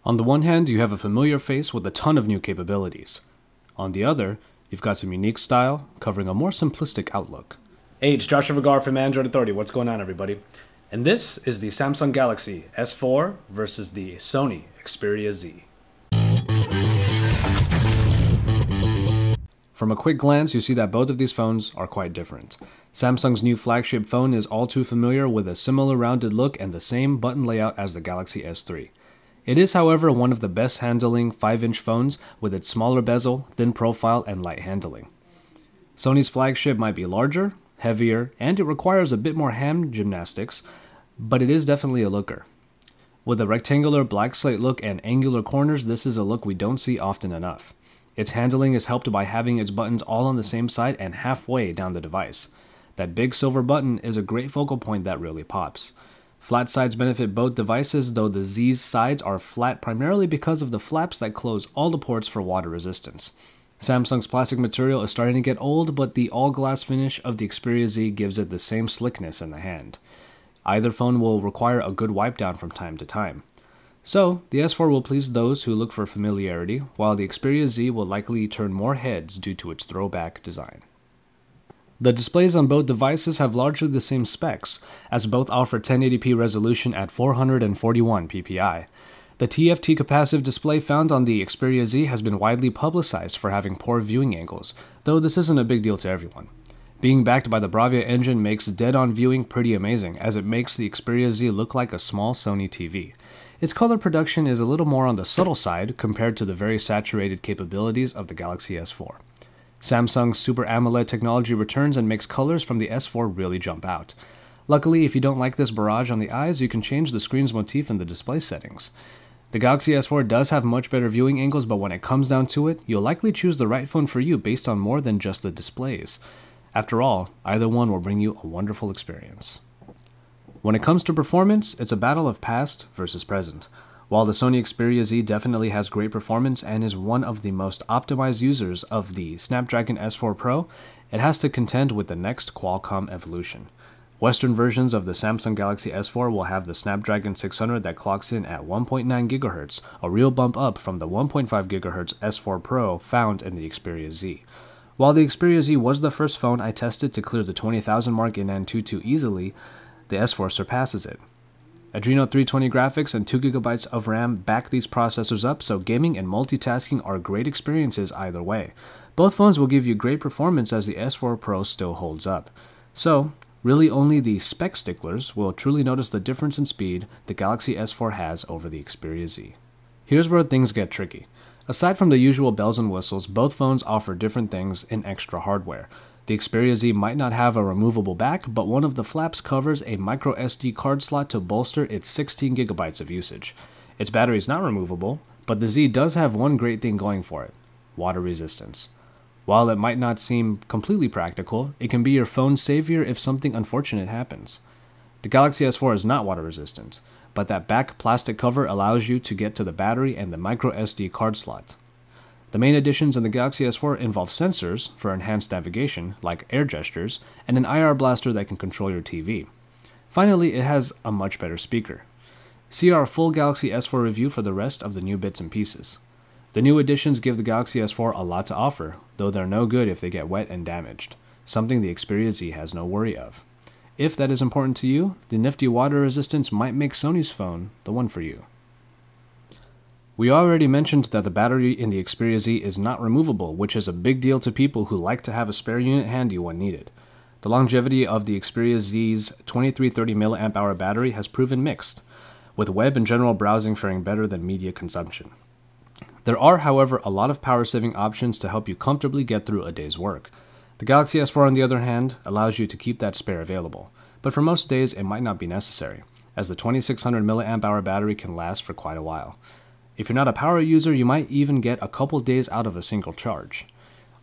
On the one hand, you have a familiar face with a ton of new capabilities. On the other, you've got some unique style, covering a more simplistic outlook. Hey, it's Joshua Vergara from Android Authority. What's going on, everybody? And this is the Samsung Galaxy S4 versus the Sony Xperia Z. From a quick glance, you see that both of these phones are quite different. Samsung's new flagship phone is all too familiar with a similar rounded look and the same button layout as the Galaxy S3. It is, however, one of the best handling 5-inch phones with its smaller bezel, thin profile, and light handling. Sony's flagship might be larger, heavier, and it requires a bit more hand gymnastics, but it is definitely a looker. With a rectangular black slate look and angular corners, this is a look we don't see often enough. Its handling is helped by having its buttons all on the same side and halfway down the device. That big silver button is a great focal point that really pops. Flat sides benefit both devices, though the Z's sides are flat primarily because of the flaps that close all the ports for water resistance. Samsung's plastic material is starting to get old, but the all-glass finish of the Xperia Z gives it the same slickness in the hand. Either phone will require a good wipe down from time to time. So, the S4 will please those who look for familiarity, while the Xperia Z will likely turn more heads due to its throwback design. The displays on both devices have largely the same specs, as both offer 1080p resolution at 441 ppi. The TFT capacitive display found on the Xperia Z has been widely publicized for having poor viewing angles, though this isn't a big deal to everyone. Being backed by the Bravia engine makes dead-on viewing pretty amazing, as it makes the Xperia Z look like a small Sony TV. Its color production is a little more on the subtle side compared to the very saturated capabilities of the Galaxy S4. Samsung's Super AMOLED technology returns and makes colors from the S4 really jump out. Luckily, if you don't like this barrage on the eyes, you can change the screen's motif in the display settings. The Galaxy S4 does have much better viewing angles, but when it comes down to it, you'll likely choose the right phone for you based on more than just the displays. After all, either one will bring you a wonderful experience. When it comes to performance, it's a battle of past versus present. While the Sony Xperia Z definitely has great performance and is one of the most optimized users of the Snapdragon S4 Pro, it has to contend with the next Qualcomm evolution. Western versions of the Samsung Galaxy S4 will have the Snapdragon 600 that clocks in at 1.9 GHz, a real bump up from the 1.5 GHz S4 Pro found in the Xperia Z. While the Xperia Z was the first phone I tested to clear the 20,000 mark in Antutu easily, the S4 surpasses it. Adreno 320 graphics and 2GB of RAM back these processors up, so gaming and multitasking are great experiences either way. Both phones will give you great performance as the S4 Pro still holds up. So, really only the spec sticklers will truly notice the difference in speed the Galaxy S4 has over the Xperia Z. Here's where things get tricky. Aside from the usual bells and whistles, both phones offer different things in extra hardware. The Xperia Z might not have a removable back, but one of the flaps covers a micro SD card slot to bolster its 16 GB of usage. Its battery is not removable, but the Z does have one great thing going for it: water resistance. While it might not seem completely practical, it can be your phone's savior if something unfortunate happens. The Galaxy S4 is not water resistant, but that back plastic cover allows you to get to the battery and the micro SD card slot. The main additions in the Galaxy S4 involve sensors for enhanced navigation, like air gestures, and an IR blaster that can control your TV. Finally, it has a much better speaker. See our full Galaxy S4 review for the rest of the new bits and pieces. The new additions give the Galaxy S4 a lot to offer, though they're no good if they get wet and damaged, something the Xperia Z has no worry of. If that is important to you, the nifty water resistance might make Sony's phone the one for you. We already mentioned that the battery in the Xperia Z is not removable, which is a big deal to people who like to have a spare unit handy when needed. The longevity of the Xperia Z's 2330 mAh battery has proven mixed, with web and general browsing faring better than media consumption. There are, however, a lot of power-saving options to help you comfortably get through a day's work. The Galaxy S4, on the other hand, allows you to keep that spare available, but for most days it might not be necessary, as the 2600 mAh battery can last for quite a while. If you're not a power user, you might even get a couple days out of a single charge.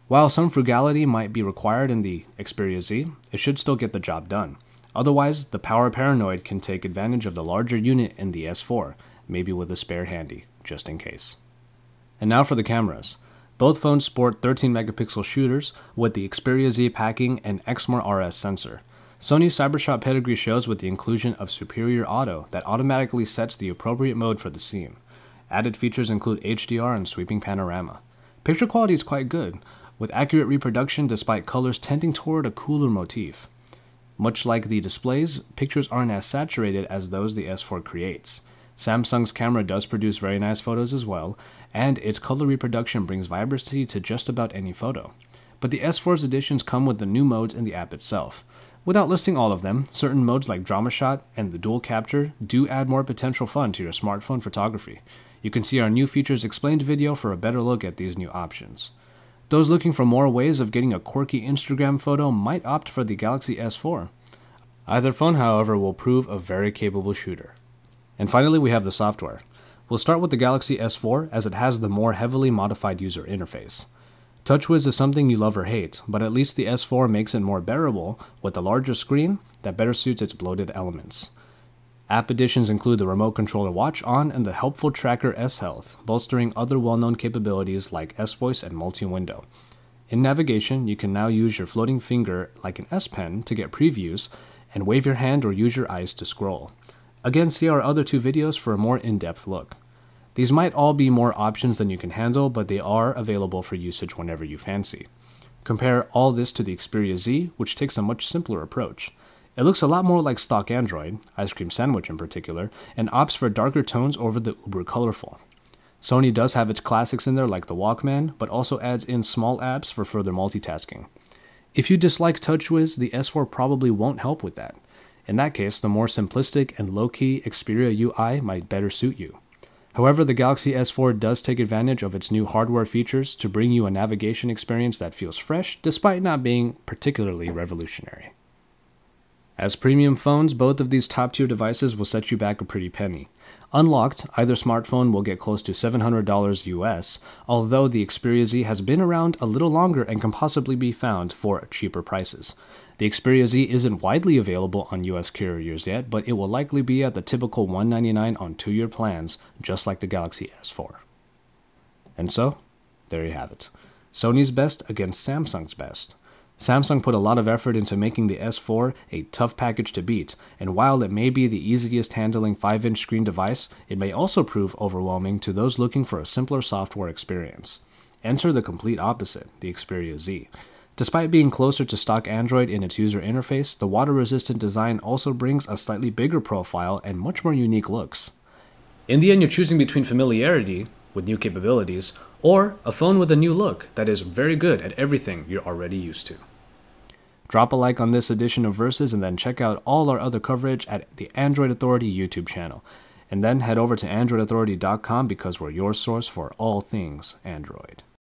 While some frugality might be required in the Xperia Z, it should still get the job done. Otherwise, the power paranoid can take advantage of the larger unit in the S4, maybe with a spare handy, just in case. And now for the cameras. Both phones sport 13 megapixel shooters, with the Xperia Z packing an Exmor RS sensor. Sony's Cybershot pedigree shows with the inclusion of superior auto that automatically sets the appropriate mode for the scene. Added features include HDR and sweeping panorama. Picture quality is quite good, with accurate reproduction despite colors tending toward a cooler motif. Much like the displays, pictures aren't as saturated as those the S4 creates. Samsung's camera does produce very nice photos as well, and its color reproduction brings vibrancy to just about any photo. But the S4's additions come with the new modes in the app itself. Without listing all of them, certain modes like Drama Shot and the Dual Capture do add more potential fun to your smartphone photography. You can see our new features explained video for a better look at these new options. Those looking for more ways of getting a quirky Instagram photo might opt for the Galaxy S4. Either phone, however, will prove a very capable shooter. And finally, we have the software. We'll start with the Galaxy S4 as it has the more heavily modified user interface. TouchWiz is something you love or hate, but at least the S4 makes it more bearable with a larger screen that better suits its bloated elements. App additions include the remote controller watch on and the helpful tracker S-Health, bolstering other well-known capabilities like S-Voice and multi-window. In navigation, you can now use your floating finger like an S Pen to get previews and wave your hand or use your eyes to scroll. Again, see our other two videos for a more in-depth look. These might all be more options than you can handle, but they are available for usage whenever you fancy. Compare all this to the Xperia Z, which takes a much simpler approach. It looks a lot more like stock Android, Ice Cream Sandwich in particular, and opts for darker tones over the uber colorful. Sony does have its classics in there like the Walkman, but also adds in small apps for further multitasking. If you dislike TouchWiz, the S4 probably won't help with that. In that case, the more simplistic and low-key Xperia UI might better suit you. However, the Galaxy S4 does take advantage of its new hardware features to bring you a navigation experience that feels fresh, despite not being particularly revolutionary. As premium phones, both of these top-tier devices will set you back a pretty penny. Unlocked, either smartphone will get close to $700 US, although the Xperia Z has been around a little longer and can possibly be found for cheaper prices. The Xperia Z isn't widely available on US carriers yet, but it will likely be at the typical $199 on 2-year plans, just like the Galaxy S4. And so, there you have it. Sony's best against Samsung's best. Samsung put a lot of effort into making the S4 a tough package to beat, and while it may be the easiest handling 5-inch screen device, it may also prove overwhelming to those looking for a simpler software experience. Enter the complete opposite, the Xperia Z. Despite being closer to stock Android in its user interface, the water-resistant design also brings a slightly bigger profile and much more unique looks. In the end, you're choosing between familiarity, with new capabilities, or a phone with a new look that is very good at everything you're already used to. Drop a like on this edition of Versus and then check out all our other coverage at the Android Authority YouTube channel. And then head over to androidauthority.com because we're your source for all things Android.